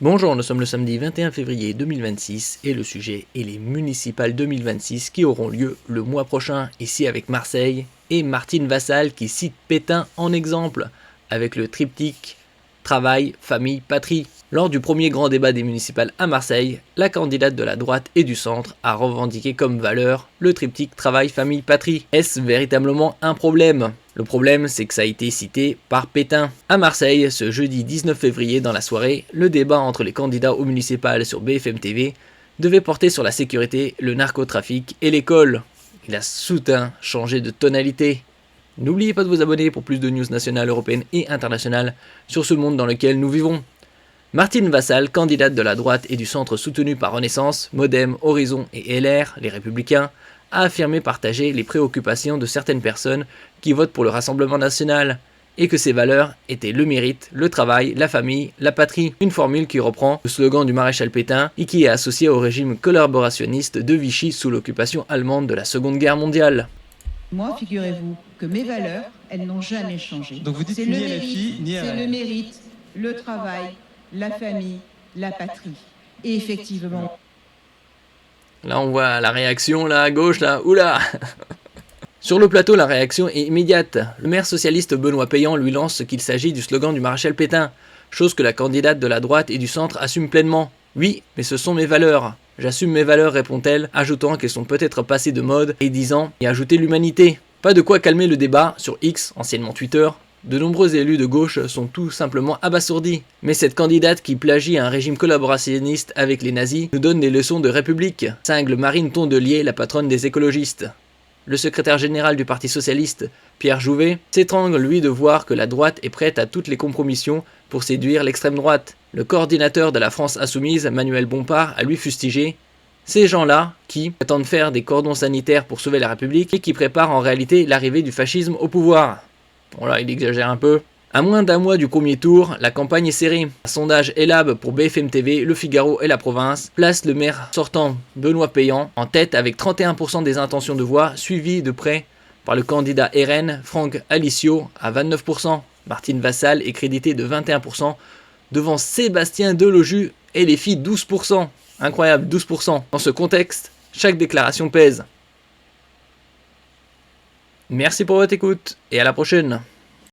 Bonjour, nous sommes le samedi 21 février 2026 et le sujet est les municipales 2026 qui auront lieu le mois prochain ici avec Marseille et Martine Vassal qui cite Pétain en exemple avec le triptyque Travail, Famille, Patrie. Lors du premier grand débat des municipales à Marseille, la candidate de la droite et du centre a revendiqué comme valeur le triptyque Travail, Famille, Patrie. Est-ce véritablement un problème ? Le problème, c'est que ça a été cité par Pétain. À Marseille, ce jeudi 19 février dans la soirée, le débat entre les candidats aux municipales sur BFM TV devait porter sur la sécurité, le narcotrafic et l'école. Il a soudain changé de tonalité. N'oubliez pas de vous abonner pour plus de news nationales, européennes et internationales sur ce monde dans lequel nous vivons. Martine Vassal, candidate de la droite et du centre soutenue par Renaissance, Modem, Horizon et LR, les Républicains, a affirmé partager les préoccupations de certaines personnes qui votent pour le Rassemblement national et que ces valeurs étaient le mérite, le travail, la famille, la patrie. Une formule qui reprend le slogan du maréchal Pétain et qui est associé au régime collaborationniste de Vichy sous l'occupation allemande de la Seconde Guerre mondiale. Moi, figurez-vous que mes valeurs, elles n'ont jamais changé. Donc vous dites c'est ni le LFI, ni c'est RN. le mérite, le travail, la famille, la patrie. Et effectivement, Là on voit la réaction là à gauche là, oula. Sur le plateau, la réaction est immédiate. Le maire socialiste Benoît Payan lui lance qu'il s'agit du slogan du maréchal Pétain, chose que la candidate de la droite et du centre assume pleinement. Oui, mais ce sont mes valeurs. J'assume mes valeurs, répond-elle, ajoutant qu'elles sont peut-être passées de mode et disant y ajouter l'humanité. Pas de quoi calmer le débat sur X, anciennement Twitter. De nombreux élus de gauche sont tout simplement abasourdis. Mais cette candidate qui plagie un régime collaborationniste avec les nazis nous donne des leçons de république, cingle Marine Tondelier, la patronne des écologistes. Le secrétaire général du Parti Socialiste, Pierre Jouvet, s'étrangle lui de voir que la droite est prête à toutes les compromissions pour séduire l'extrême droite. Le coordinateur de la France Insoumise, Manuel Bompard, a lui fustigé ces gens-là qui attendent faire des cordons sanitaires pour sauver la République et qui préparent en réalité l'arrivée du fascisme au pouvoir. Bon là, il exagère un peu. À moins d'un mois du premier tour, la campagne est serrée. Un sondage Elab pour BFM TV, Le Figaro et La Province place le maire sortant Benoît Payan en tête avec 31% des intentions de voix, suivi de près par le candidat RN Franck Alicio à 29%. Martine Vassal est crédité de 21% devant Sébastien Deloju et les filles 12%. Incroyable, 12%. Dans ce contexte, chaque déclaration pèse. Merci pour votre écoute et à la prochaine.